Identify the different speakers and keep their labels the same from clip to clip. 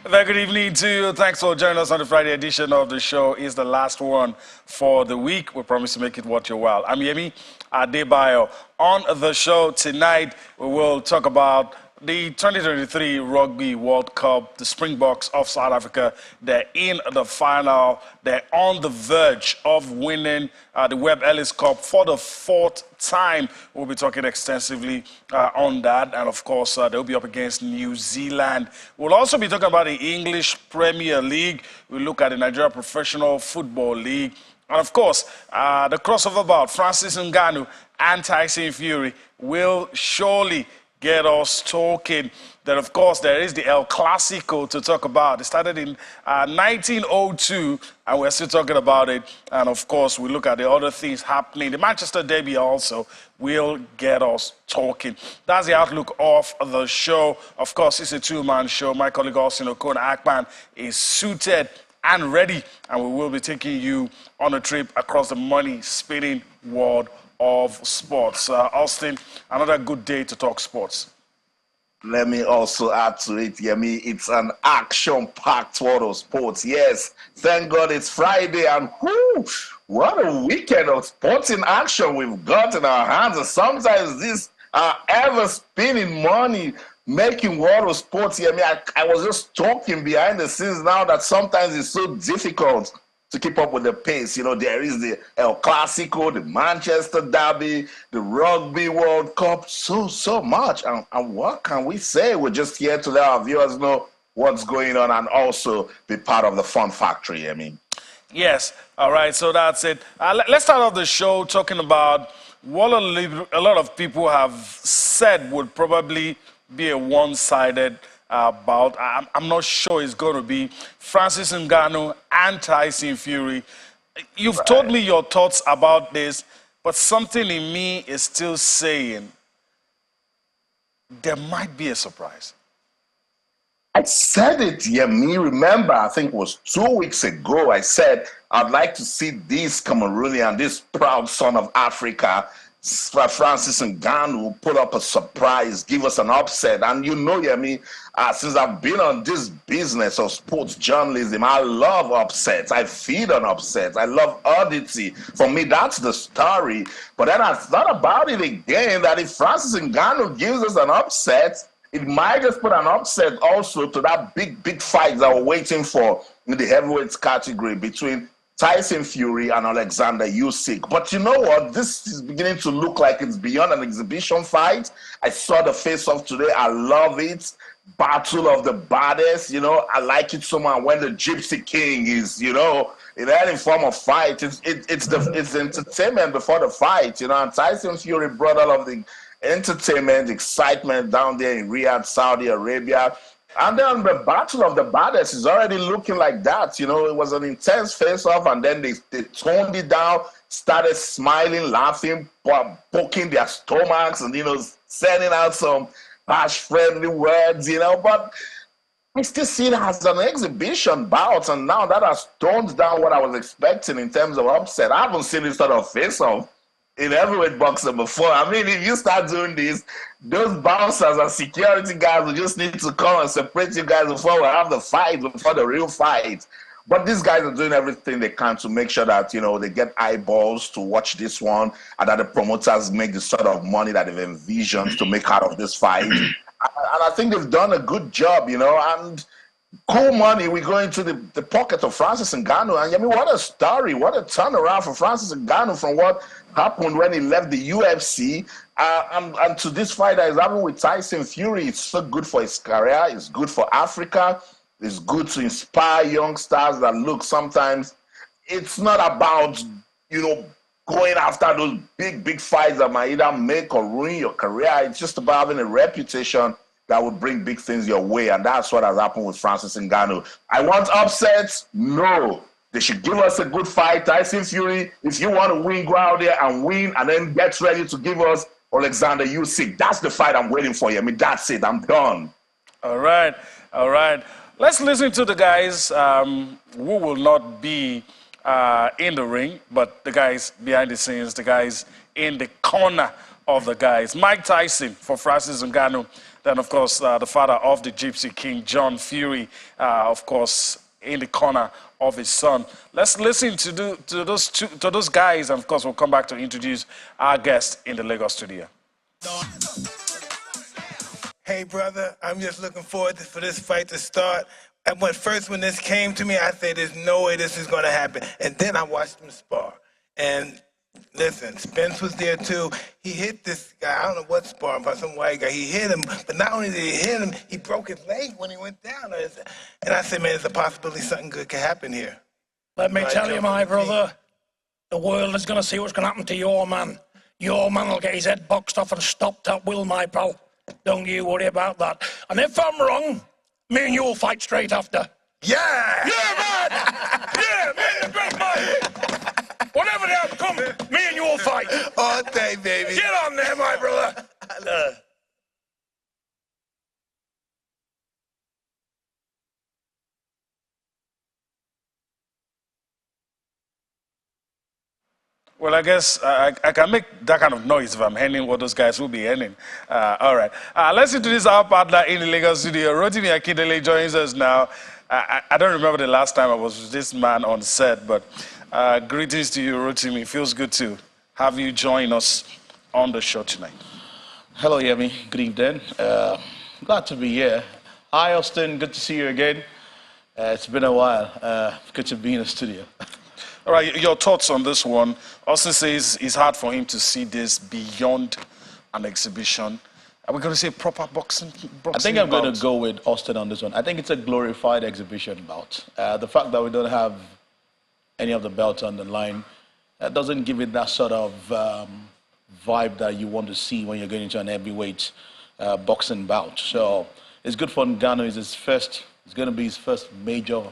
Speaker 1: Very good evening to you. Thanks for joining us on the Friday edition of the show. It's the last one for the week. We promise to make it worth your while. I'm Yemi Adebayo. On the show tonight, we will talk about the 2023 Rugby World Cup. The Springboks of South Africa, they're in the final. They're on the verge of winning the Webb Ellis Cup for the fourth time. We'll be talking extensively on that. And of course, they'll be up against New Zealand. We'll also be talking about the English Premier League. We'll look at the Nigeria Professional Football League. And of course, the crossover bout, Francis Ngannou and Tyson Fury, will surely get us talking. Then, of course, there is the El-Classico to talk about. It started in 1902, and we're still talking about it. And, of course, we look at the other things happening. The Manchester Derby also will get us talking. That's the outlook of the show. Of course, it's a two-man show. My colleague, Austin Okona-Akpan, is suited and ready, and we will be taking you on a trip across the money-spinning world of sports. Austin, another good day to talk sports.
Speaker 2: Let me also add to it, Yemi. It's an action-packed world of sports. Yes, thank God it's Friday, and whoo, what a weekend of sporting action we've got in our hands. And sometimes this ever-spinning money making world of sports, Yemi. I was just talking behind the scenes now that sometimes it's so difficult to keep up with the pace. You know, there is the El-Classico, the Manchester Derby, the Rugby World Cup, so much. And what can we say? We're just here to let our viewers know what's going on and also be part of the fun factory, I mean.
Speaker 1: Yes, all right, so that's it. Let's start off the show talking about what a lot of people have said would probably be a one-sided bout. I'm not sure it's going to be Francis Ngannou and Tyson Fury. You've told me your thoughts about this, but something in me is still saying there might be a surprise.
Speaker 2: I said it, Yemi. Remember, I think it was 2 weeks ago, I said I'd like to see this Cameroonian, this proud son of Africa, Francis Ngannou, put up a surprise, give us an upset. And you know, Yemi, since I've been on this business of sports journalism, I love upsets. I feed on upsets. I love oddity. For me, that's the story. But then I thought about it again, that if Francis Ngannou gives us an upset, it might just put an upset also to that big fight that we're waiting for in the heavyweights category between Tyson Fury and Alexander Usyk. But you know what? This is beginning to look like it's beyond an exhibition fight. I saw the face-off today. I love it. Battle of the baddest. You know, I like it so much when the Gypsy King is, you know, in any form of fight. It's entertainment before the fight, you know. And Tyson Fury brought all of the entertainment, excitement down there in Riyadh, Saudi Arabia. And then the Battle of the Baddest is already looking like that. You know, it was an intense face-off, and then they toned it down, started smiling, laughing, poking their stomachs, and, you know, sending out some harsh, friendly words, you know. But I still see it as an exhibition bout, and now that has toned down what I was expecting in terms of upset. I haven't seen this sort of face-off in heavyweight boxing before. I mean, if you start doing this, those bouncers and security guys will just need to come and separate you guys before we have the fight, before the real fight. But these guys are doing everything they can to make sure that, you know, they get eyeballs to watch this one, and that the promoters make the sort of money that they've envisioned to make out of this fight. And I think they've done a good job, you know, and cool money. We go into the pocket of Francis Ngannou, and I mean, what a story, what a turnaround for Francis Ngannou from what happened when he left the UFC and to this fight that is happening with Tyson Fury. It's so good for his career. It's good for Africa. It's good to inspire youngsters that, look, sometimes it's not about, you know, going after those big fights that might either make or ruin your career. It's just about having a reputation that will bring big things your way, and that's what has happened with Francis Ngannou. I want upsets? No. They should give us a good fight. Tyson Fury, if you want to win, go out there and win, and then get ready to give us Alexander Usyk. That's the fight I'm waiting for you. I mean, that's it. I'm done.
Speaker 1: All right. Let's listen to the guys who will not be in the ring, but the guys behind the scenes, the guys in the corner of the guys. Mike Tyson for Francis Ngannou. Then, of course, the father of the Gypsy King, John Fury, of course, in the corner of his son. Let's listen to those guys, and of course, we'll come back to introduce our guest in the Lagos studio.
Speaker 3: Hey, brother, I'm just looking forward for this fight to start. And when this came to me, I said, there's no way this is going to happen. And then I watched him spar. And listen, Spence was there too. He hit this guy, I don't know what sparring, but some white guy. He hit him, but not only did he hit him, he broke his leg when he went down. And I said, man, there's a possibility something good could happen here.
Speaker 4: Let me tell you, my brother, the world is going to see what's going to happen to your man. Your man will get his head boxed off and stopped at will, my pal. Don't you worry about that. And if I'm wrong, me and you will fight straight after.
Speaker 3: Yeah!
Speaker 4: Yeah, man! Yeah, man, the great man! Whatever the outcome, me and you will fight.
Speaker 3: All day, baby.
Speaker 4: Get on there, my brother.
Speaker 1: Well, I guess I can make that kind of noise if I'm handing what those guys will be handing. All right. Let's introduce our partner in the Lagos studio. Rotimi Akindele joins us now. I don't remember the last time I was with this man on set, but greetings to you, Rotimi. Feels good to have you join us on the show tonight.
Speaker 5: Hello, Yemi. Good evening. Glad to be here. Hi, Austin. Good to see you again. It's been a while. Good to be in the studio.
Speaker 1: All right, your thoughts on this one. Austin says it's hard for him to see this beyond an exhibition. Are we going to say proper boxing
Speaker 5: I think I'm going to go with Austin on this one. I think it's a glorified exhibition bout. The fact that we don't have any of the belts on the line doesn't give it that sort of vibe that you want to see when you're going into an heavyweight boxing bout. So it's good for Ngannou. It's going to be his first major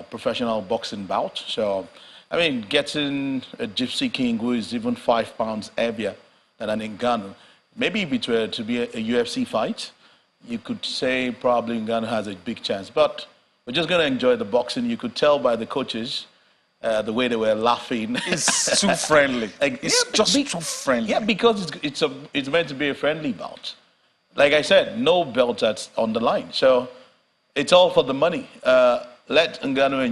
Speaker 5: professional boxing bout. So, I mean, getting a Gypsy King who is even 5 pounds heavier than an Ngannou, maybe if it were to be a UFC fight, you could say probably Ngannou has a big chance. But we're just going to enjoy the boxing. You could tell by the coaches, the way they were laughing.
Speaker 1: It's too friendly. It's just too friendly.
Speaker 5: Yeah, because it's meant to be a friendly bout. Like I said, no belt that's on the line. So it's all for the money. Let Ngannou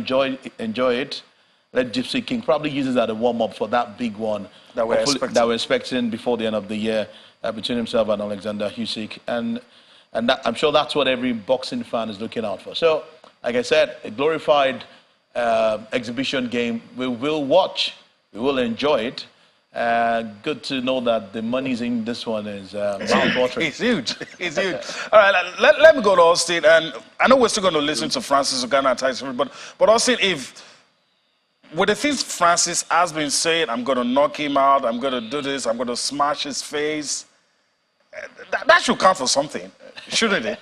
Speaker 5: enjoy it. Let Gypsy King probably use it as a warm-up for that big one
Speaker 1: that we're
Speaker 5: expecting before the end of the year between himself and Alexander Usyk. And I'm sure that's what every boxing fan is looking out for. So, like I said, a glorified exhibition game. We will watch. We will enjoy it. Good to know that the money's in this one is mouth-watering.
Speaker 1: It's huge. It's huge. All right, let me go to Austin. And I know we're still going to listen to Francis Ngannou and Tyson, but Austin, with the things Francis has been saying, I'm going to knock him out, I'm going to do this, I'm going to smash his face, that should count for something, shouldn't it?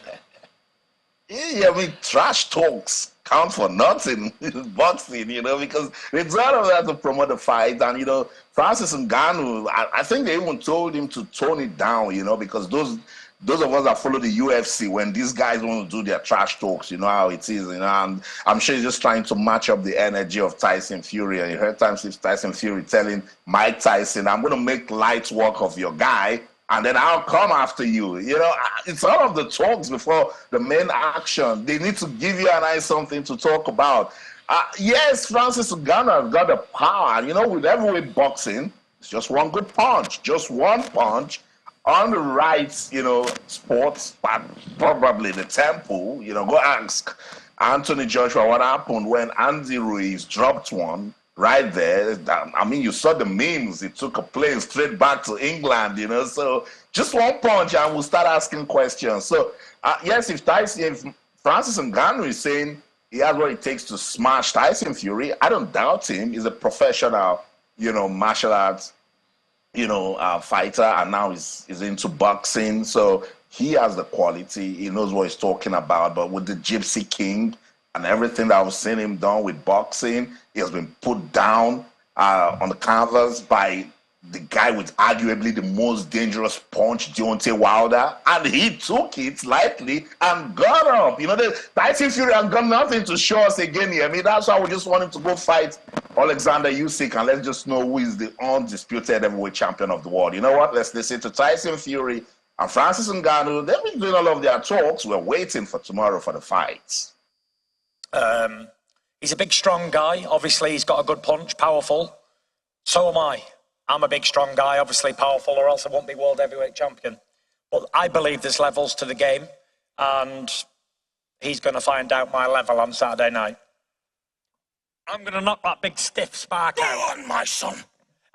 Speaker 2: Yeah, I mean, trash talks count for nothing in boxing, because it's not of that to promote the fight. And, Francis Ngannou, I think they even told him to tone it down, because those of us that follow the UFC, when these guys want to do their trash talks, you know how it is, and I'm sure he's just trying to match up the energy of Tyson Fury. And you heard Tyson Fury telling Mike Tyson, I'm going to make light work of your guy, and then I'll come after you. It's all of the talks before the main action. They need to give you and I something to talk about. Yes, Francis Ngannou has got the power. With heavyweight boxing, it's just one good punch. Just one punch on the right, sports, probably the temple. Go ask Anthony Joshua what happened when Andy Ruiz dropped one right there. I mean, you saw the memes. It took a plane straight back to England, So just one punch and we'll start asking questions. So, yes, if Francis Ngannou is saying he has what it takes to smash Tyson Fury, I don't doubt him. He's a professional, martial arts, fighter, and now he's into boxing. So he has the quality. He knows what he's talking about. But with the Gypsy King and everything that I've seen him done with boxing, he has been put down on the canvas by the guy with arguably the most dangerous punch, Deontay Wilder, and he took it lightly and got up. You know, the Tyson Fury has got nothing to show us again here. I mean, that's why we just want him to go fight Alexander Usyk, and let's just know who is the undisputed heavyweight champion of the world. You know what? Let's listen to Tyson Fury and Francis Ngannou. They've been doing all of their talks. We're waiting for tomorrow for the fights.
Speaker 6: He's a big, strong guy. Obviously, he's got a good punch, powerful. So am I. I'm a big, strong guy, obviously powerful, or else I won't be world heavyweight champion. But I believe there's levels to the game, and he's going to find out my level on Saturday night. I'm going to knock that big, stiff spark out.
Speaker 4: Go on, my son.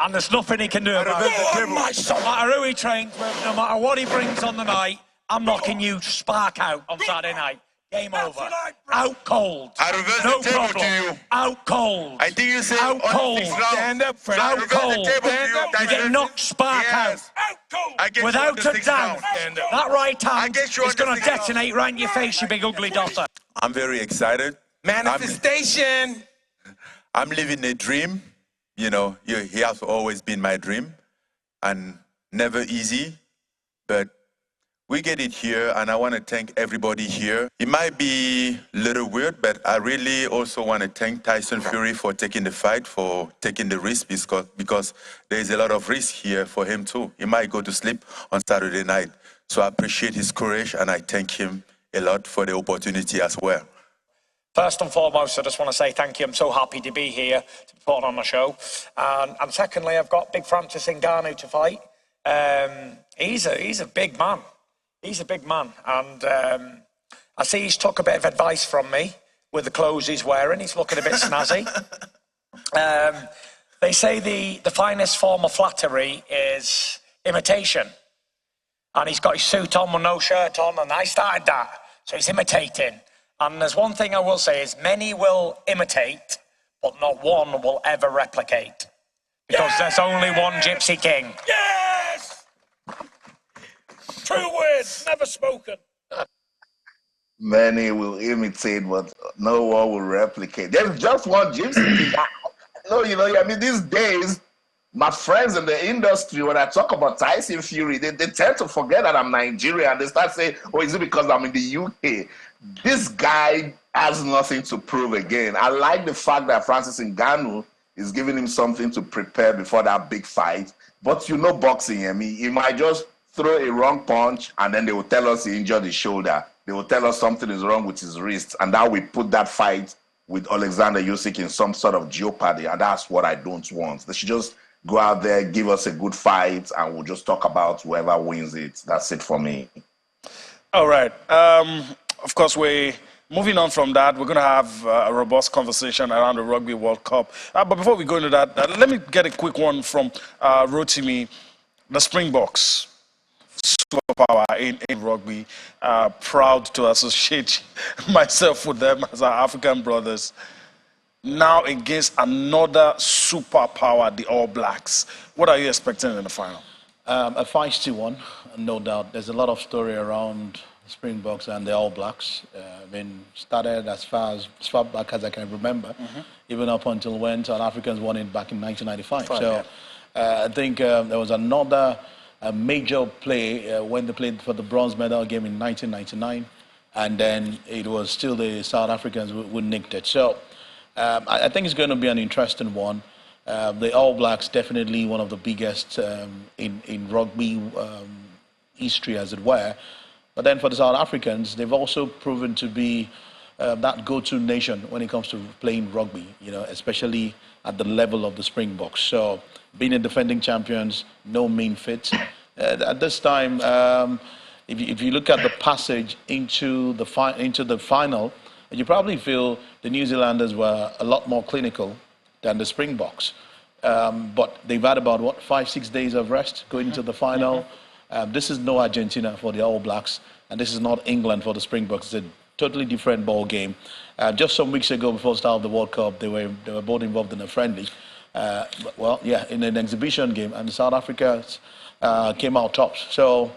Speaker 6: And there's nothing he can do about it.
Speaker 4: Go on, my son.
Speaker 6: No matter who he trains with, no matter what he brings on the night, I'm knocking you spark out on Saturday night. Game over. Out cold.
Speaker 7: I reverse
Speaker 6: No
Speaker 7: the table
Speaker 6: problem.
Speaker 7: to you.
Speaker 6: Out cold.
Speaker 7: I think you said
Speaker 6: Out cold.
Speaker 3: Stand up, friend.
Speaker 6: Out
Speaker 7: reverse the
Speaker 6: cold.
Speaker 7: table to you.
Speaker 6: You get knocked spark
Speaker 7: Yes.
Speaker 6: out.
Speaker 7: I get you on
Speaker 6: Without
Speaker 7: the
Speaker 6: a
Speaker 7: 6
Speaker 6: doubt.
Speaker 7: round.
Speaker 3: Stand up.
Speaker 6: That right
Speaker 7: I
Speaker 6: hand
Speaker 7: get you on
Speaker 6: is
Speaker 7: the
Speaker 6: going to
Speaker 7: 6 round.
Speaker 6: detonate right in your face, you big ugly daughter.
Speaker 7: I'm very excited.
Speaker 3: Manifestation.
Speaker 7: I'm living a dream. You know, he has always been my dream, and never easy, but we get it here, and I want to thank everybody here. It might be a little weird, but I really also want to thank Tyson Fury for taking the fight, for taking the risk, because there's a lot of risk here for him too. He might go to sleep on Saturday night. So I appreciate his courage, and I thank him a lot for the opportunity as well.
Speaker 6: First and foremost, I just want to say thank you. I'm so happy to be here to put on the show. And secondly, I've got big Francis Ngannou to fight. He's a big man. He's a big man. And I see he's took a bit of advice from me with the clothes he's wearing. He's looking a bit snazzy. They say the finest form of flattery is imitation. And he's got his suit on with no shirt on, and I started that. So he's imitating. And there's one thing I will say is many will imitate, but not one will ever replicate. Because there's only one Gypsy King.
Speaker 4: Yes! True words, never spoken.
Speaker 2: Many will imitate, but no one will replicate. There's just one Gypsy King. I mean, these days, my friends in the industry, when I talk about Tyson Fury, they tend to forget that I'm Nigerian. They start saying, oh, is it because I'm in the UK? This guy has nothing to prove again. I like the fact that Francis Ngannou is giving him something to prepare before that big fight. But you know boxing, I mean, he might just throw a wrong punch, and then they will tell us he injured his shoulder. They will tell us something is wrong with his wrist, and now we put that fight with Alexander Usyk in some sort of jeopardy, and that's what I don't want. They should just go out there, give us a good fight, and we'll just talk about whoever wins it. That's it for me.
Speaker 1: All right. Of course, we're moving on from that. We're going to have a robust conversation around the Rugby World Cup. But before we go into that, let me get a quick one from Rotimi. The Springboks, superpower in rugby. Proud to associate myself with them as our African brothers. Now against another superpower, the All Blacks. What are you expecting in the final?
Speaker 5: A feisty one, no doubt. There's a lot of story around Springboks and the All Blacks. Started as far back as I can remember, even up until when South Africans won it back in 1995. I think there was another major play when they played for the bronze medal game in 1999, and then it was still the South Africans who nicked it. So I think it's going to be an interesting one. The All Blacks definitely one of the biggest in rugby history, as it were. But then for the South Africans, they've also proven to be that go-to nation when it comes to playing rugby, especially at the level of the Springboks. So being a defending champions, no mean feat. At this time, if you look at the passage into the final, you probably feel the New Zealanders were a lot more clinical than the Springboks. But they've had about, 5-6 days of rest going into the final. This is no Argentina for the All Blacks, and this is not England for the Springboks. It's a totally different ball game. Just some weeks ago, before the start of the World Cup, they were both involved in a friendly. In an exhibition game, and South Africa came out tops. So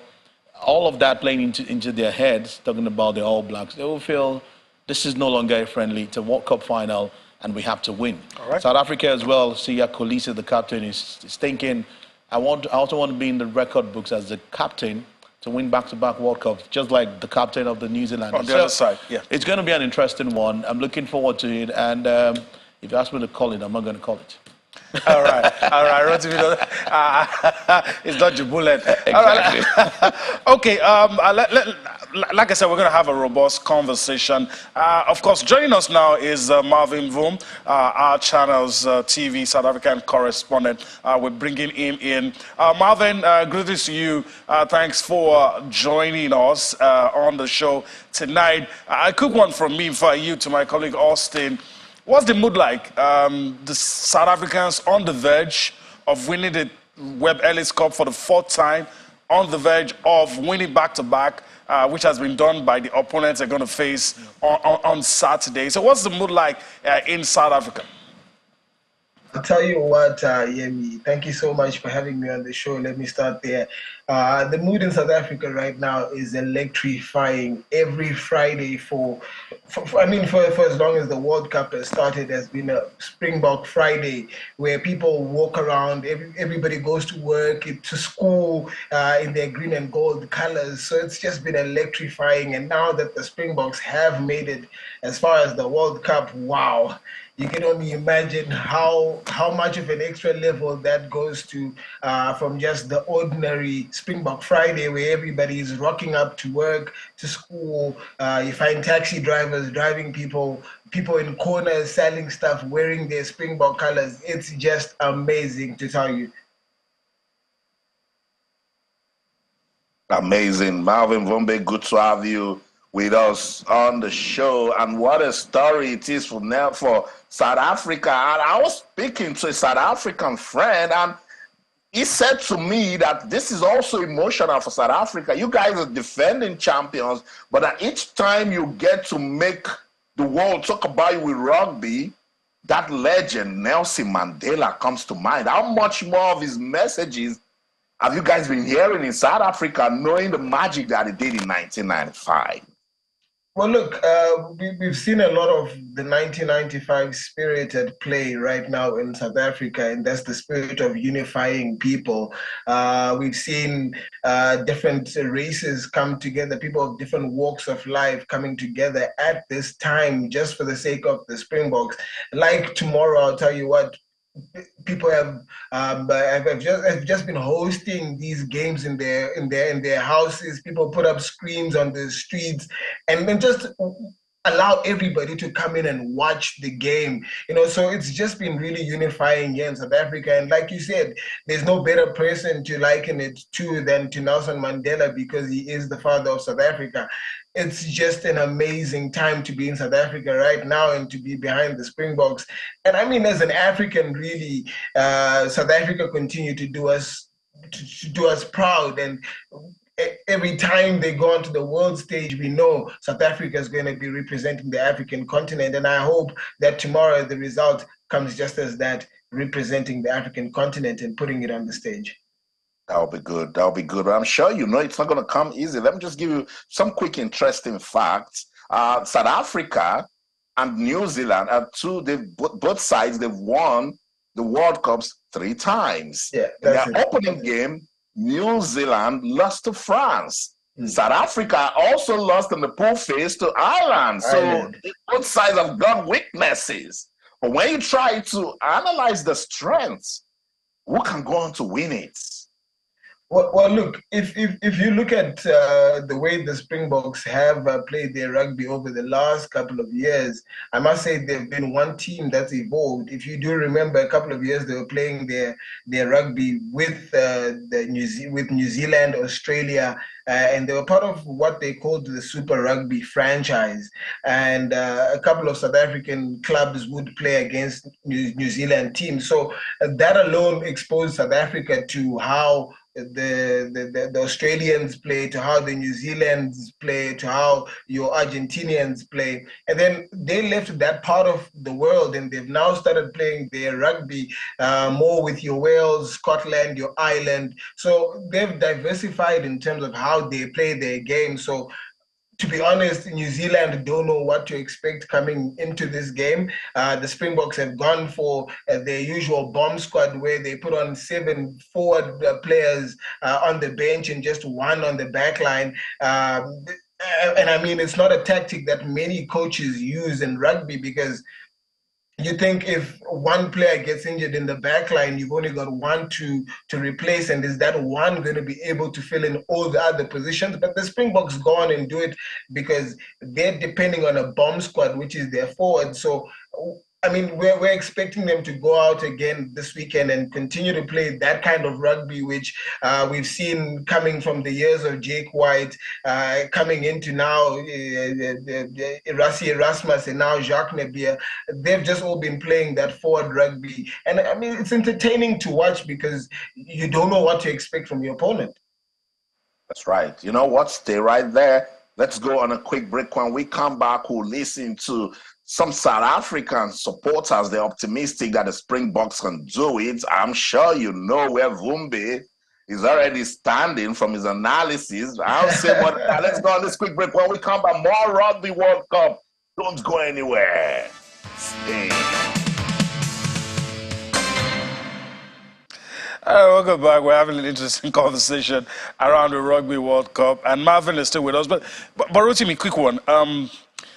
Speaker 5: all of that playing into their heads, talking about the All Blacks, they will feel this is no longer a friendly. It's a World Cup final, and we have to win.
Speaker 1: All right.
Speaker 5: South Africa as well, Siya Kolisi, the captain, is thinking I also want to be in the record books as the captain to win back-to-back World Cups, just like the captain of the New Zealand.
Speaker 1: On the other side, yeah.
Speaker 5: It's going to be an interesting one. I'm looking forward to it. And if you ask me to call it, I'm not going to call it.
Speaker 1: All right. It's not your bullet.
Speaker 5: Exactly.
Speaker 1: Okay. Like I said, we're going to have a robust conversation. Of course, joining us now is Marvin Voom, our channel's TV South African correspondent. We're bringing him in. Marvin, greetings to you. Thanks for joining us on the show tonight. A quick one from me for you to my colleague Austin. What's the mood like? The South Africans on the verge of winning the Webb Ellis Cup for the 4th time, on the verge of winning back-to-back, which has been done by the opponents they're going to face on Saturday. So what's the mood like in South Africa?
Speaker 3: I'll tell you what, Yemi, thank you so much for having me on the show. Let me start there. The mood in South Africa right now is electrifying. Every Friday for as long as the World Cup has started, has been a Springbok Friday where people walk around, everybody goes to work, to school in their green and gold colors. So it's just been electrifying. And now that the Springboks have made it as far as the World Cup, wow. You can only imagine how much of an extra level that goes to from just the ordinary Springbok Friday where everybody is rocking up to work, to school. You find taxi drivers driving people in corners selling stuff, wearing their Springbok colors. It's just amazing, to tell you.
Speaker 2: Amazing. Marvin Vombe, good to have you with us on the show. And what a story it is for South Africa. And I was speaking to a South African friend, and he said to me that this is also emotional for South Africa. You guys are defending champions, but at each time you get to make the world talk about you with rugby, that legend, Nelson Mandela, comes to mind. How much more of his messages have you guys been hearing in South Africa, knowing the magic that he did in 1995?
Speaker 3: Well, look, we've seen a lot of the 1995 spirit at play right now in South Africa, and that's the spirit of unifying people. We've seen different races come together, people of different walks of life coming together at this time just for the sake of the Springboks. Like tomorrow, I'll tell you what, people have just been hosting these games in their houses. People put up screens on the streets and then just allow everybody to come in and watch the game. So it's just been really unifying here in South Africa. And like you said, there's no better person to liken it to than to Nelson Mandela, because he is the father of South Africa. It's just an amazing time to be in South Africa right now and to be behind the Springboks. And I mean, as an African, really, South Africa continue to do us proud. And every time they go onto the world stage, we know South Africa is going to be representing the African continent. And I hope that tomorrow the result comes just as that, representing the African continent and putting it on the stage.
Speaker 2: That'll be good. That'll be good. But I'm sure you know it's not going to come easy. Let me just give you some quick, interesting facts. South Africa and New Zealand are both sides. They've won the World Cups 3 times.
Speaker 3: Yeah,
Speaker 2: in their opening game, New Zealand lost to France. South Africa also lost in the pool phase to Ireland. So both sides have got weaknesses. But when you try to analyze the strengths, who can go on to win it?
Speaker 3: Well, look, if you look at the way the Springboks have played their rugby over the last couple of years, I must say they've been one team that's evolved. If you do remember, a couple of years they were playing their rugby with New Zealand, Australia, and they were part of what they called the Super Rugby franchise. And a couple of South African clubs would play against New Zealand teams. So that alone exposed South Africa to how the Australians play, to how the New Zealanders play, to how your Argentinians play. And then they left that part of the world and they've now started playing their rugby more with your Wales, Scotland, your Ireland. So they've diversified in terms of how they play their game. So to be honest, New Zealand don't know what to expect coming into this game. The Springboks have gone for their usual bomb squad where they put on 7 forward players on the bench and just 1 on the back line. And I mean, it's not a tactic that many coaches use in rugby because you think if one player gets injured in the back line, you've only got 1 to replace, and is that 1 going to be able to fill in all the other positions? But the Springboks go on and do it because they're depending on a bomb squad, which is their forward. So I mean, we're expecting them to go out again this weekend and continue to play that kind of rugby, which we've seen coming from the years of Jake White, coming into now Rassie Erasmus and now Jacques Nebier. They've just all been playing that forward rugby. And I mean, it's entertaining to watch because you don't know what to expect from your opponent.
Speaker 2: That's right. You know what? Stay right there. Let's go on a quick break. When we come back, we'll listen to some South African supporters. They're optimistic that the Springboks can do it. I'm sure you know where Vumbi is already standing from his analysis. I'll say more. Let's go on this quick break. When we come back, more Rugby World Cup. Don't go anywhere. Stay.
Speaker 1: All right, welcome back. We're having an interesting conversation around the Rugby World Cup, and Marvin is still with us. But Rotimi, quick one.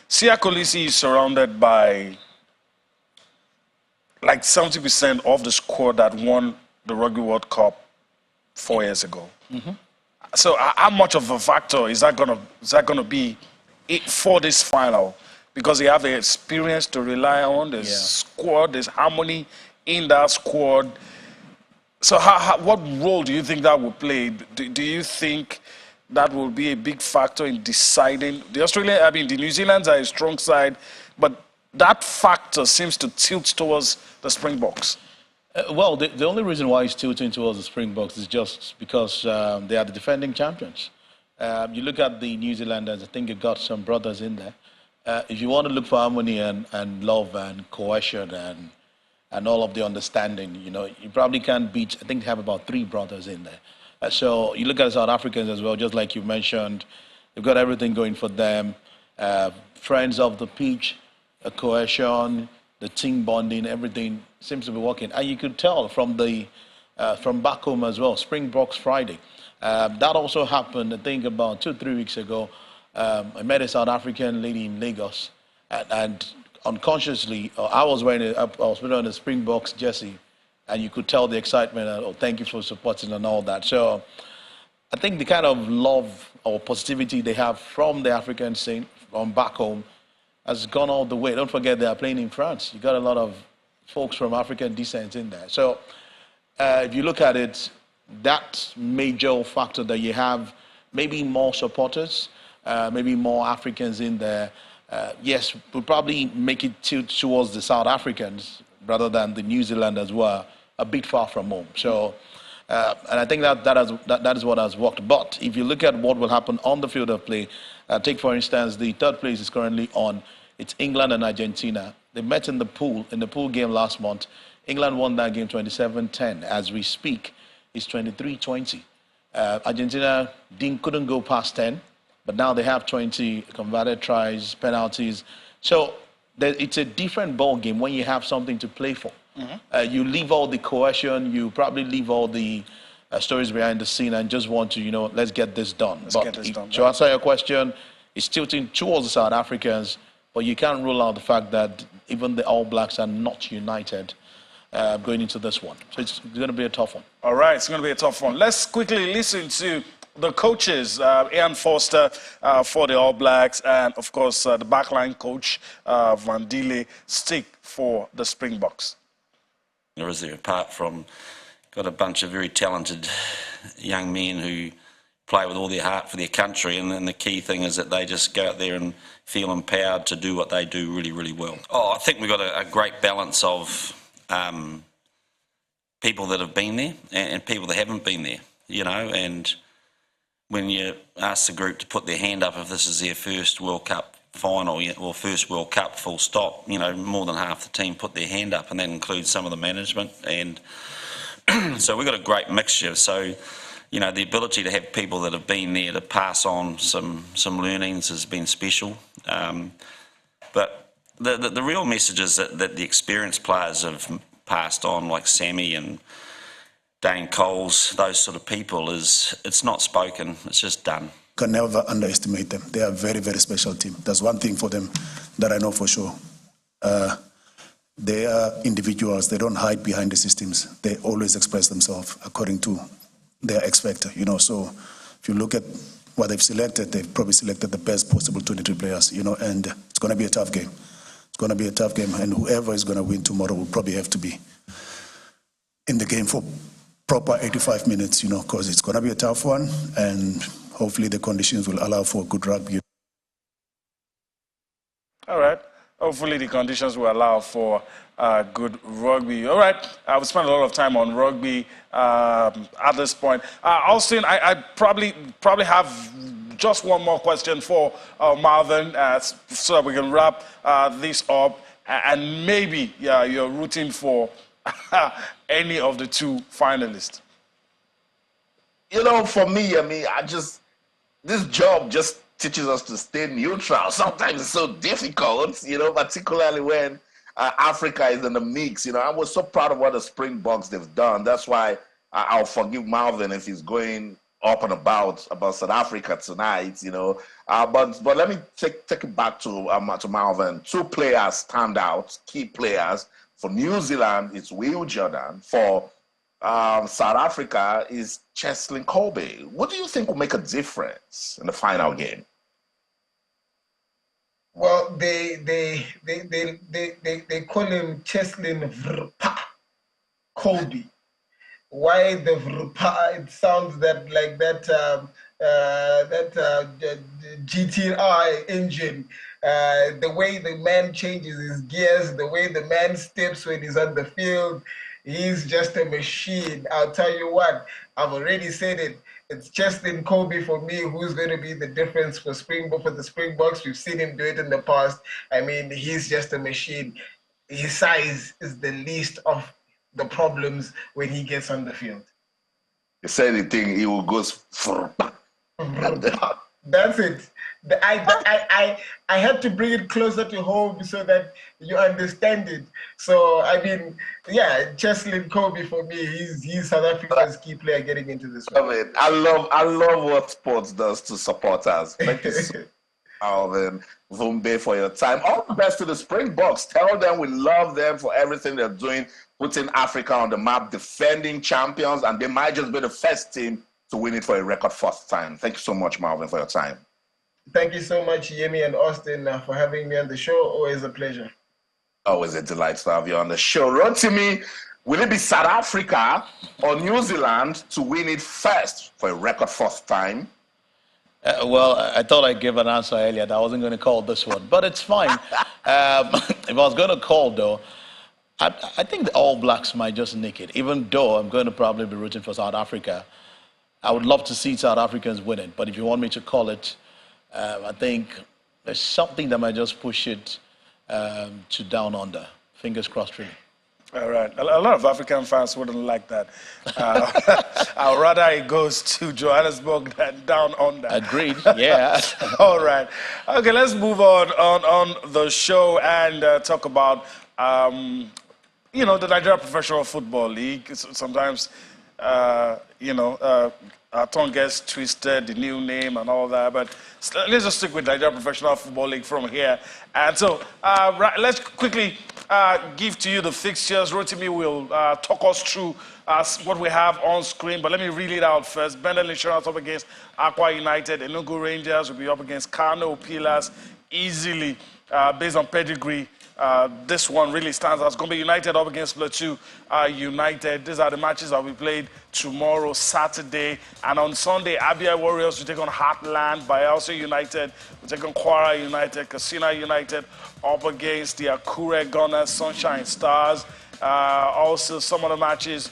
Speaker 1: Siya Kolisi is surrounded by like 70% of the squad that won the Rugby World Cup 4 years ago. Mm-hmm. So, how much of a factor is that gonna be for this final? Because they have the experience to rely on, there's squad, there's harmony in that squad. So what role do you think that will play? Do you think that will be a big factor in deciding? The New Zealanders are a strong side, but that factor seems to tilt towards the Springboks.
Speaker 5: Well, the only reason why it's tilting towards the Springboks is just because they are the defending champions. You look at the New Zealanders, I think you've got some brothers in there. If you want to look for harmony and love and cohesion and all of the understanding, you probably can't beat, I think they have about 3 brothers in there. So you look at South Africans as well, just like you mentioned, they've got everything going for them. Friends of the pitch, cohesion, the team bonding, everything seems to be working. And you could tell from back home as well, Springboks Friday. That also happened, I think, about 2-3 weeks ago. I met a South African lady in Lagos, and unconsciously, I was wearing a Springboks jersey, and you could tell the excitement. Thank you for supporting and all that. So, I think the kind of love or positivity they have from the African scene, from back home, has gone all the way. Don't forget they are playing in France. You got a lot of folks from African descent in there. So, if you look at it, that major factor that you have, maybe more supporters, maybe more Africans in there. Yes, we'll probably make it tilt towards the South Africans rather than the New Zealanders who are a bit far from home. So, and I think that is what has worked. But if you look at what will happen on the field of play, take for instance, the 3rd place is currently on. It's England and Argentina. They met in the pool game last month. England won that game 27-10. As we speak, it's 23-20. Argentina couldn't go past 10. But now they have 20 converted tries, penalties. So it's a different ball game when you have something to play for. Mm-hmm. You leave all the cohesion, you probably leave all the stories behind the scene and just want to, let's get this done. To answer your question, it's tilting towards the South Africans, but you can't rule out the fact that even the All Blacks are not united going into this one. So it's going to be a tough one. All right, it's going to be a tough one. Let's quickly listen to the coaches, Ian Foster for the All Blacks, and of course the backline coach, Van Dile Stick for the Springboks.
Speaker 8: Or is there, apart from got a bunch of very talented young men who play with all their heart for their country, and then the key thing is that they just go out there and feel empowered to do what they do really, really well. I think we've got a great balance of people that have been there and people that haven't been there, and when you ask the group to put their hand up if this is their first World Cup final or first World Cup full stop, more than half the team put their hand up, and that includes some of the management. And so we've got a great mixture. So you know, the ability to have people that have been there to pass on some learnings has been special. But the real message is that the experienced players have passed on, like Sammy and Dane Coles, those sort of people, it's not spoken, it's just done.
Speaker 9: Can never underestimate them. They are a very, very special team. There's one thing for them that I know for sure. They are individuals. They don't hide behind the systems. They always express themselves according to their X factor, you know. So if you look at what they've selected, they've probably selected the best possible 23 players, you know, and it's going to be a tough game. It's going to be a tough game, and whoever is going to win tomorrow will probably have to be in the game for proper 85 minutes, you know, because it's going to be a tough one, and hopefully the conditions will allow for good rugby.
Speaker 1: All right. Hopefully the conditions will allow for good rugby. All right. We've spent a lot of time on rugby at this point. Austin, I probably have just one more question for Marvin so that we can wrap this up. And maybe you're rooting for any of the two finalists.
Speaker 2: You know, for me, this job just teaches us to stay neutral. Sometimes it's so difficult, you know, particularly when Africa is in the mix. You know, I was so proud of what the Springboks they've done. That's why I'll forgive Marvin if he's going up and about South Africa tonight, you know. But let me take it back to Marvin. Two players stand out, key players. For New Zealand, it's Will Jordan. For South Africa is Cheslin Kolbe. What do you think will make a difference in the final game?
Speaker 3: Well, they call him Cheslin Kolbe. Why the Vrpa? It sounds like that GTI engine. The way the man changes his gears, the way the man steps when he's on the field, he's just a machine. I'll tell you what, I've already said it. It's Cheslin Kolbe for me, who's going to be the difference for the Springboks. We've seen him do it in the past. I mean, he's just a machine. His size is the least of the problems when he gets on the field.
Speaker 2: You say the thing, he will go.
Speaker 3: That's it. I had to bring it closer to home so that you understand it. So I mean, yeah, Cheslin Kolbe for me, he's South Africa's key player getting into this one.
Speaker 2: I love what sports does to supporters. Thank you so much, Alvin Vumbe, for your time. All the best to the Springboks. Tell them we love them for everything they're doing, putting Africa on the map, defending champions, and they might just be the first team to win it for a record first time. Thank you so much, Marvin, for your time.
Speaker 3: Thank you so much, Yemi and Austin, for having me on the show. Always a pleasure.
Speaker 2: Always a delight to have you on the show. Rotimi, will it be South Africa or New Zealand to win it first for a record first time?
Speaker 5: Well, I thought I'd give an answer earlier. I wasn't going to call this one, but it's fine. If I was going to call, though, I think the All Blacks might just nick it, even though I'm going to probably be rooting for South Africa. I would love to see South Africans win it, but if you want me to call it, I think there's something that might just push it to down under. Fingers crossed, really.
Speaker 1: All right. A lot of African fans wouldn't like that. I'd rather it goes to Johannesburg than down under.
Speaker 5: Agreed, yeah.
Speaker 1: All right. Okay, let's move on the show and talk about, you know, the Nigeria Professional Football League. Sometimes, you know, our tongue gets twisted, the new name and all that, but let's just stick with Nigeria Professional Football League from here. And so let's quickly give to you the fixtures. Rotimi will talk us through what we have on screen, but let me read it out first. Bendel Insurance up against Aqua United. Enugu Rangers will be up against Kano Pillars easily based on pedigree. This one really stands out. It's going to be United up against Plateau United. These are the matches that will be played tomorrow, Saturday. And on Sunday, Abia Warriors will take on Heartland. Bayelsa United will take on Kwara United. Katsina United up against the Akure Gunners, Sunshine Stars. Also, some of the matches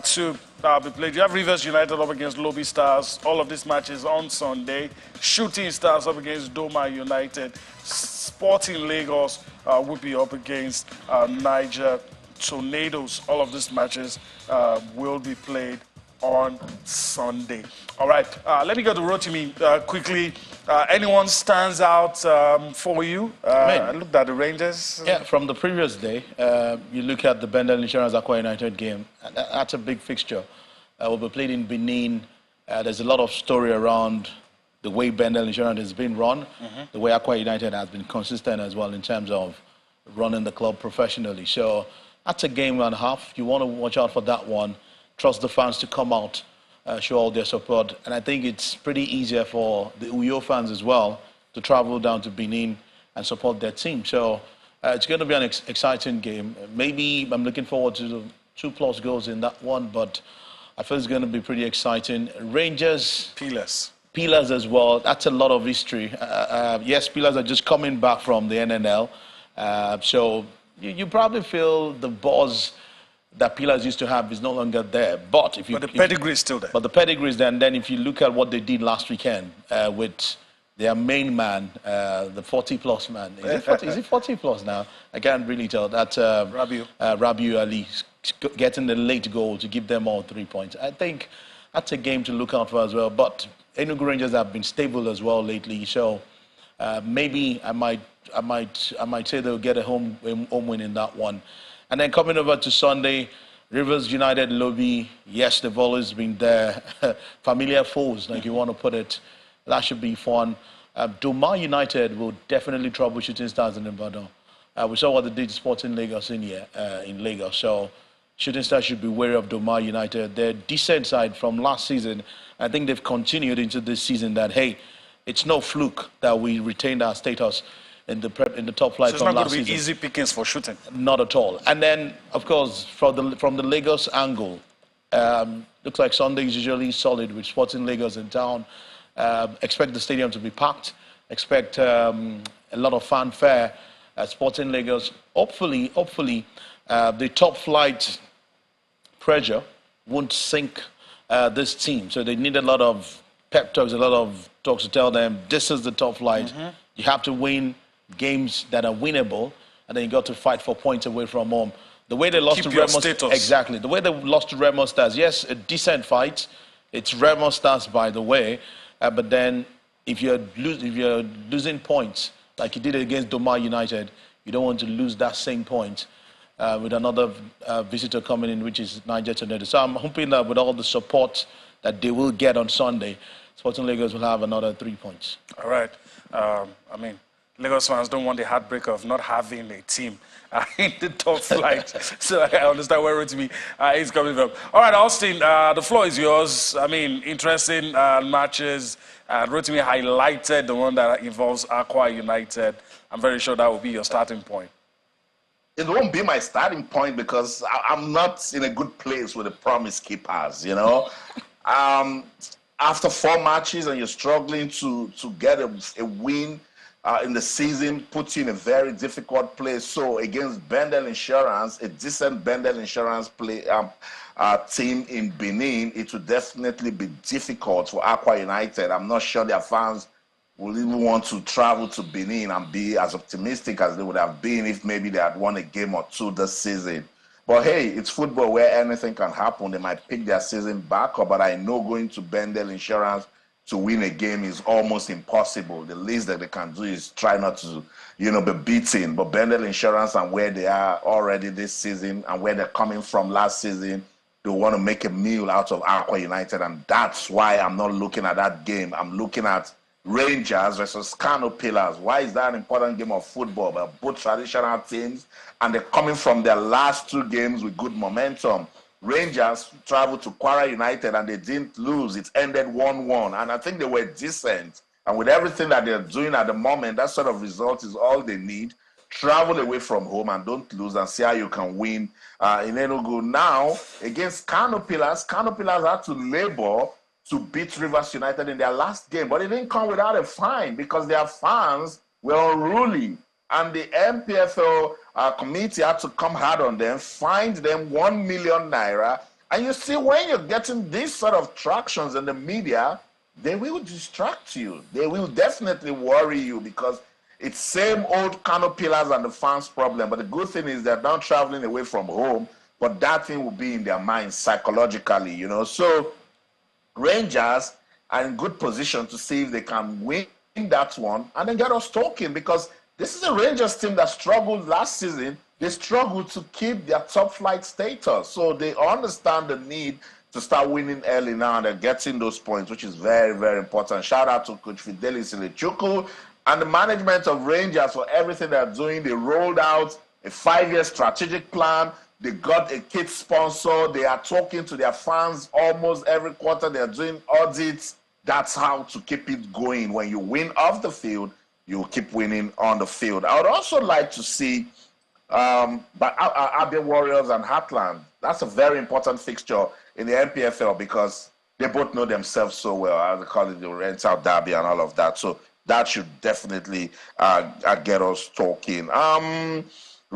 Speaker 1: to be played. You have Rivers United up against Lobby Stars. All of these matches on Sunday. Shooting Stars up against Doma United. Sporting Lagos will be up against Niger Tornadoes. All of these matches will be played on Sunday. All right, let me go to Rotimi quickly. Anyone stands out for you? I looked at the Rangers.
Speaker 5: Yeah, from the previous day, you look at the Bendel Insurance Aqua United game. That's a big fixture. Will be played in Benin. There's a lot of story around the way Bendel Insurance has been run, the way Aqua United has been consistent as well in terms of running the club professionally. So that's a game and a half. You want to watch out for that one. Trust the fans to come out, show all their support. And I think it's pretty easier for the Uyo fans as well to travel down to Benin and support their team. So it's going to be an exciting game. Maybe I'm looking forward to the 2+ goals in that one, but I feel it's going to be pretty exciting. Rangers. Pillars as well. That's a lot of history. Yes, Pillars are just coming back from the NNL. So you probably feel the buzz that Pillars used to have is no longer there. But
Speaker 1: the pedigree is still there.
Speaker 5: But the pedigree is there. And then if you look at what they did last weekend with their main man, the 40+ man. Is it 40+ now? I can't really tell. That's Rabiu Ali getting the late goal to give them all 3 points. I think that's a game to look out for as well. But Enugu Rangers have been stable as well lately. So maybe I might say they'll get a home win in that one. And then coming over to Sunday, Rivers United lobby. Yes, they've always been there. Familiar foes, like you want to put it. That should be fun. Doma United will definitely trouble Shooting Stars in Ibadan. We saw what they did to Sporting Lagos in Lagos. So Shooting Stars should be wary of Doma United. They're decent side from last season. I think they've continued into this season that, hey, it's no fluke that we retained our status in the top flight from last season.
Speaker 1: So it's not going to be easy pickings for Shooting?
Speaker 5: Not at all. And then, of course, from the Lagos angle, looks like Sunday is usually solid with Sporting Lagos in town. Expect the stadium to be packed. Expect a lot of fanfare at Sporting Lagos. Hopefully, the top flight pressure won't sink this team. So they need a lot of pep talks, a lot of talks to tell them this is the top flight. You have to win games that are winnable, and then you got to fight for points away from home. The way they lost to Remo Stars, exactly. The way they lost to Remo Stars, yes, a decent fight. It's Remo Stars, by the way, but then if you're losing points like you did against Doma United, you don't want to lose that same point with another visitor coming in, which is Niger Tornadoes. So I'm hoping that with all the support that they will get on Sunday, Sporting Lagos will have another 3 points.
Speaker 1: All right. I mean, Lagos fans don't want the heartbreak of not having a team in the top flight. So I understand where Rotimi is coming from. All right, Austin, the floor is yours. I mean, interesting matches. Rotimi highlighted the one that involves Aqua United. I'm very sure that will be your starting point.
Speaker 2: It won't be my starting point because I'm not in a good place with the promise keepers, you know. After 4 matches and you're struggling to get a win in the season, puts you in a very difficult place. So against Bendel Insurance, a decent Bendel Insurance team in Benin, it would definitely be difficult for Aqua United. I'm not sure their fans will even want to travel to Benin and be as optimistic as they would have been if maybe they had won a game or 2 this season. But hey, it's football where anything can happen. They might pick their season back up, but I know going to Bendel Insurance to win a game is almost impossible. The least that they can do is try not to, be beaten. But Bendel Insurance and where they are already this season and where they're coming from last season, they want to make a meal out of Aqua United, and that's why I'm not looking at that game. I'm looking at Rangers versus Kano Pillars. Why is that an important game of football? But both traditional teams, and they're coming from their last 2 games with good momentum. Rangers traveled to Kwara United and they didn't lose. It ended 1-1, and I think they were decent. And with everything that they're doing at the moment, that sort of result is all they need. Travel away from home and don't lose, and see how you can win in Enugu. Now, against Kano Pillars had to labor to beat Rivers United in their last game, but it didn't come without a fine because their fans were unruly, and the MPFL committee had to come hard on them, fined them 1 million naira. And you see, when you're getting these sort of tractions in the media, they will distract you. They will definitely worry you because it's same old Kano Pillars and the fans' problem. But the good thing is they're not traveling away from home. but that thing will be in their minds psychologically, you know. So Rangers are in good position to see if they can win that one and then get us talking, because this is a Rangers team that struggled last season. They struggled to keep their top flight status. So they understand the need to start winning early now, and they're getting those points, which is very, very important. Shout out to Coach Fidelis Ilechukwu and the management of Rangers for everything they're doing. They rolled out a 5-year strategic plan. They got a kit sponsor. They are talking to their fans almost every quarter. They're doing audits. That's how to keep it going. When you win off the field, you keep winning on the field. I would also like to see Abia Warriors and Heartland. That's a very important fixture in the NPFL because they both know themselves so well. As they call it, the rental derby and all of that. So that should definitely get us talking.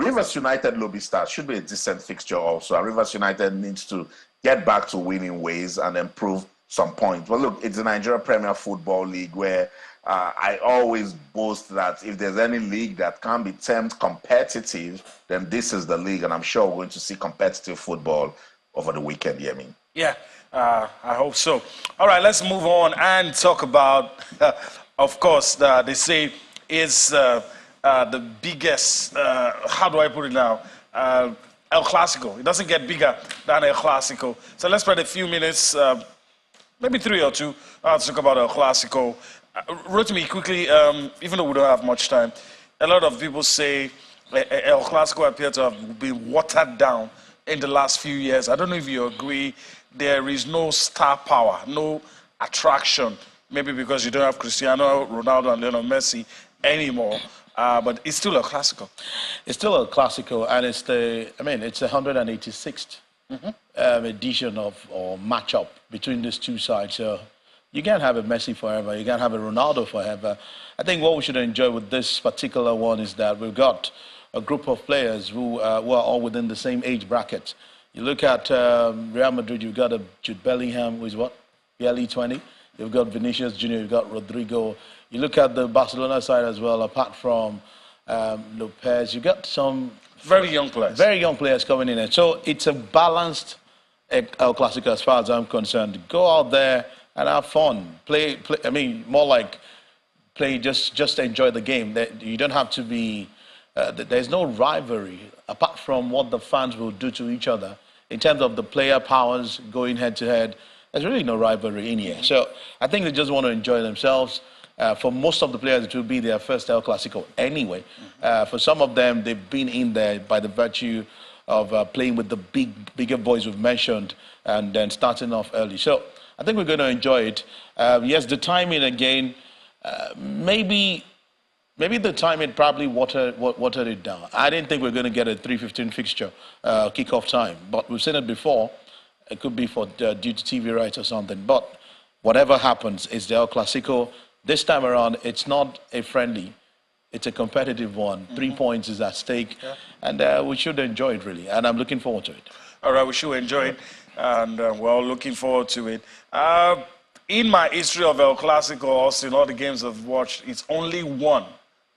Speaker 2: Rivers United Lobby Stars should be a decent fixture also. And Rivers United needs to get back to winning ways and improve some points. Well, look, it's the Nigeria Premier Football League where I always boast that if there's any league that can be termed competitive, then this is the league. And I'm sure we're going to see competitive football over the weekend, Yemi.
Speaker 1: Yeah, I hope so. All right, let's move on and talk about, of course, they say is the biggest, how do I put it now? El-Classico. It doesn't get bigger than El-Classico. So let's spend a few minutes, maybe 3 or 2, to talk about El-Classico. Rotimi, quickly, even though we don't have much time, a lot of people say El-Classico appears to have been watered down in the last few years. I don't know if you agree. There is no star power, no attraction, maybe because you don't have Cristiano Ronaldo and Lionel Messi anymore. But it's still El-Classico.
Speaker 5: It's still El-Classico, and it's the 186th edition of or matchup between these two sides. So you can't have a Messi forever. You can't have a Ronaldo forever. I think what we should enjoy with this particular one is that we've got a group of players who are all within the same age bracket. You look at Real Madrid, you've got a Jude Bellingham, who is what? Barely 20. You've got Vinicius Junior, you've got Rodrigo. You look at the Barcelona side as well, apart from Lopez, you've got some
Speaker 1: very young players. Very young players
Speaker 5: coming in. So it's a balanced El Clasico as far as I'm concerned. Go out there and have fun. Play I mean, more like play, just enjoy the game. You don't have to be, there's no rivalry, apart from what the fans will do to each other. In terms of the player powers going head-to-head, there's really no rivalry in here. So I think they just want to enjoy themselves. For most of the players, it will be their first El Clasico anyway. For some of them, they've been in there by the virtue of playing with the bigger boys we've mentioned and then starting off early. So I think we're going to enjoy it. Yes, the timing again, maybe the timing probably watered it down. I didn't think we were going to get a 3:15 fixture kickoff time, but we've seen it before. It could be for due to TV rights or something. But whatever happens, it's the El Clasico. This time around, it's not a friendly. It's a competitive one. 3 points is at stake. Yeah. And we should enjoy it, really. And I'm looking forward to it.
Speaker 1: All right, we should enjoy it. And we're all looking forward to it. In my history of El Clasico, also in all the games I've watched, it's only one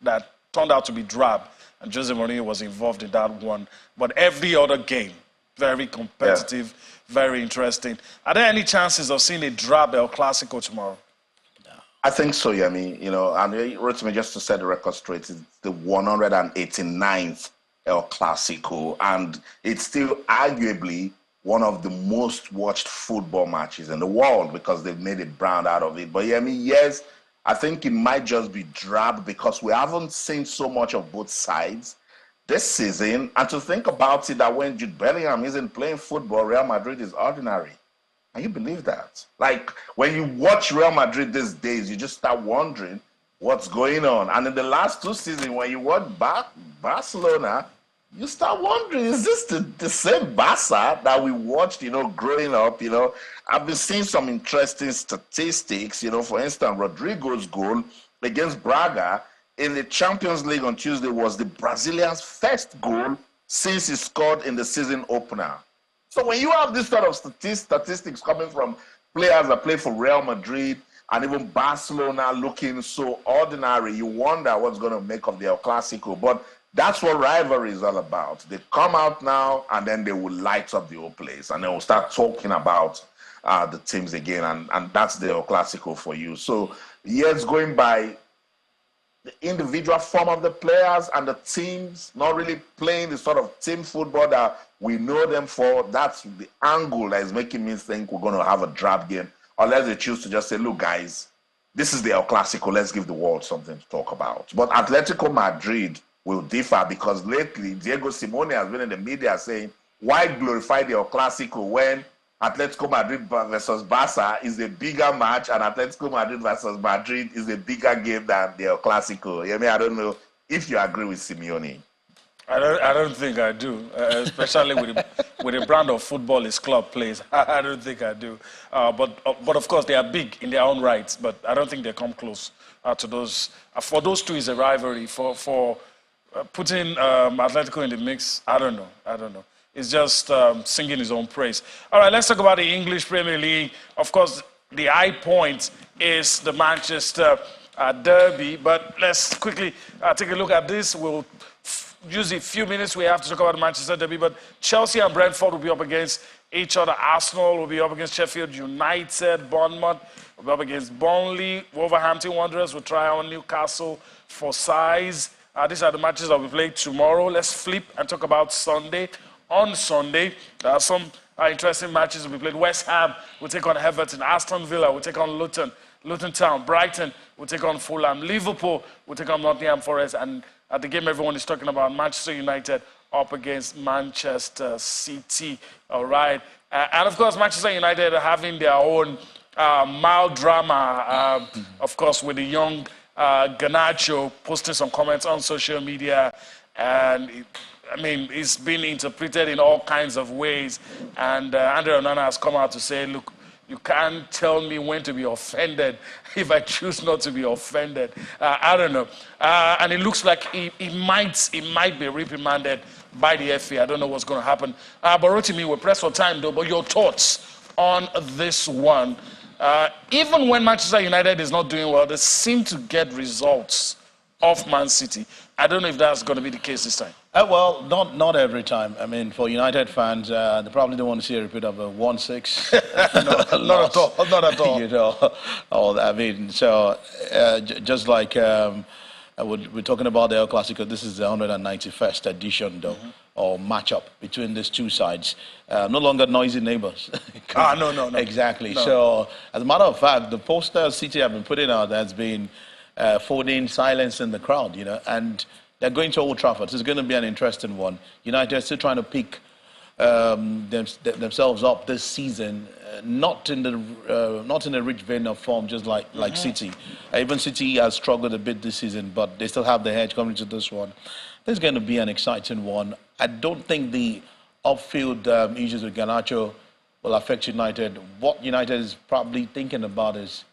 Speaker 1: that turned out to be drab. And Jose Mourinho was involved in that one. But every other game, very competitive, very interesting. Are there any chances of seeing a drab El Clasico tomorrow?
Speaker 2: I think so, Yemi. You know, and Rotimi, just to set the record straight, it's the 189th El Clasico, and it's still arguably one of the most watched football matches in the world because they've made a brand out of it. But Yemi, yes, I think it might just be drab because we haven't seen so much of both sides this season. And to think about it, that when Jude Bellingham isn't playing football, Real Madrid is ordinary. Can you believe that? Like, when you watch Real Madrid these days, you just start wondering what's going on. And in the last 2 seasons, when you watch Barcelona, you start wondering, is this the same Barca that we watched, you know, growing up? You know, I've been seeing some interesting statistics. You know, for instance, Rodrigo's goal against Braga in the Champions League on Tuesday was the Brazilian's first goal since he scored in the season opener. So when you have this sort of statistics coming from players that play for Real Madrid and even Barcelona looking so ordinary, you wonder what's going to make of the El Clasico. But That's what rivalry is all about. They come out now and then they will light up the whole place and they will start talking about the teams again. And that's the El-Clasico for you. So years going by, the individual form of the players and the teams not really playing the sort of team football that we know them for. That's the angle that is making me think we're going to have a drab game. Unless they choose to just say, look, guys, this is the El-Clasico. Let's give the world something to talk about. But Atletico Madrid will differ because lately Diego Simeone has been in the media saying, why glorify the El-Clasico when Atletico Madrid versus Barca is a bigger match and Atletico Madrid versus Madrid is a bigger game than the El-Clasico? I don't know if you agree with Simeone.
Speaker 1: I don't think I do, especially with the brand of football his club plays. I don't think I do. But of course, they are big in their own rights, but I don't think they come close to those. For those two, is a rivalry. For putting Atletico in the mix, I don't know. It's just singing his own praise. All right, let's talk about the English Premier League. Of course, the high point is the Manchester Derby, but let's quickly take a look at this. We'll use a few minutes we have to talk about the Manchester Derby, but Chelsea and Brentford will be up against each other. Arsenal will be up against Sheffield United. Bournemouth will be up against Burnley. Wolverhampton Wanderers will try on Newcastle for size. These are the matches that will be played tomorrow. Let's flip and talk about Sunday. On Sunday, there are some interesting matches will be played. West Ham will take on Everton. Aston Villa will take on Luton Town. Brighton will take on Fulham. Liverpool will take on Nottingham Forest. And at the game everyone is talking about, Manchester United up against Manchester City. All right. And of course, Manchester United are having their own mild drama, of course, with the young Garnacho posting some comments on social media. And it's been interpreted in all kinds of ways. And Andre Onana has come out to say, look, you can't tell me when to be offended if I choose not to be offended. I don't know. And it looks like he might be reprimanded by the FA. I don't know what's going to happen. But Rotimi, we're pressed for time, though. But your thoughts on this one? Even when Manchester United is not doing well, they seem to get results off Man City. I don't know if that's going to be the case this time.
Speaker 5: Well, not every time. For United fans, they probably don't want to see a repeat of a 1-6.
Speaker 1: Not at all.
Speaker 5: Just like we're talking about the El-Clasico, this is the 191st edition, though, or matchup between these two sides. No longer noisy neighbors.
Speaker 1: No.
Speaker 5: Exactly.
Speaker 1: No.
Speaker 5: So, as a matter of fact, the poster City have been putting out has been folding silence in the crowd, and they're going to Old Trafford. It's going to be an interesting one. United are still trying to pick themselves up this season, not in a rich vein of form, just like City. Even City has struggled a bit this season, but they still have the edge coming to this one. This is going to be an exciting one. I don't think the off-field issues with Garnacho will affect United. What United is probably thinking about is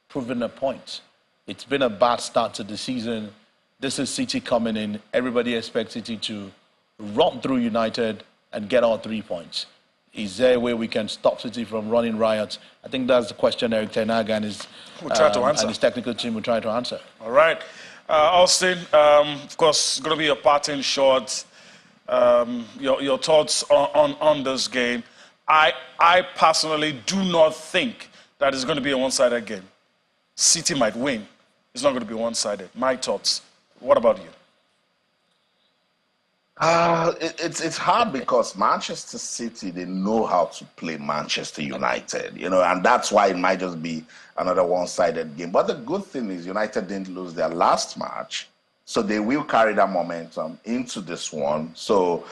Speaker 5: proving a point. It's been a bad start to the season. This is City coming in. Everybody expects City to run through United and get all 3 points. Is there a way we can stop City from running riots? I think that's the question Eric Ten Hag and his technical team will try to answer.
Speaker 1: All right. Austin, of course, going to be a parting shot. Your thoughts on this game. I personally do not think that it's going to be a one-sided game. City might win. It's not going to be one-sided. My thoughts. What about you?
Speaker 2: It's hard because Manchester City, they know how to play Manchester United, and that's why it might just be another one-sided game. But the good thing is United didn't lose their last match, so they will carry that momentum into this one. So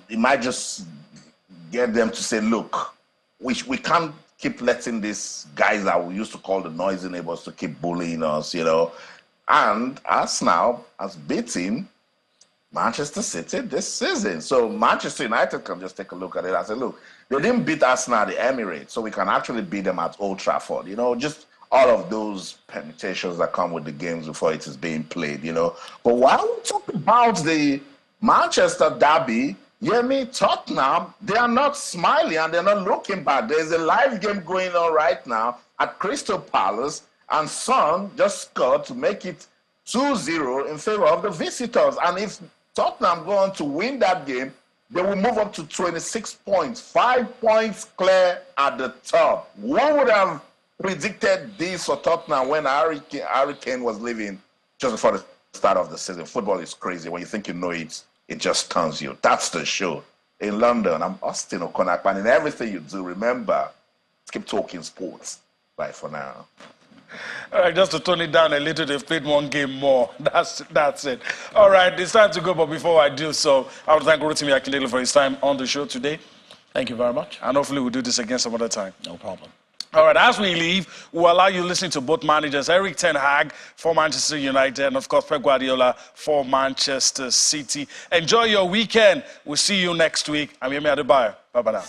Speaker 2: it might just get them to say, look, we can't keep letting these guys that we used to call the noisy neighbors to keep bullying us, And Arsenal has beaten Manchester City this season. So Manchester United can just take a look at it and say, look, they didn't beat Arsenal at the Emirates, so we can actually beat them at Old Trafford. Just all of those permutations that come with the games before it is being played, But while we talk about the Manchester Derby, Tottenham, they are not smiling and they're not looking back. There's a live game going on right now at Crystal Palace, and Son just scored to make it 2-0 in favor of the visitors. And if Tottenham go on to win that game, they will move up to 26 points, 5 points clear at the top. Who would have predicted this for Tottenham when Harry Kane was leaving just before the start of the season? Football is crazy. When you think you know it, it just turns you. That's the show. In London, I'm Austin O'Connor, and in everything you do, remember, keep talking sports. Bye for now.
Speaker 1: All right, just to tone it down a little, they've played one game more. That's it. All right, it's time to go, but before I do so, I want to thank Rotimi Akindele for his time on the show today.
Speaker 5: Thank you very much.
Speaker 1: And hopefully we'll do this again some other time.
Speaker 5: No problem.
Speaker 1: All right, as we leave, we'll allow you to listen to both managers, Eric Ten Hag for Manchester United and, of course, Pep Guardiola for Manchester City. Enjoy your weekend. We'll see you next week. I'm Yemi Adebayo. Bye-bye now.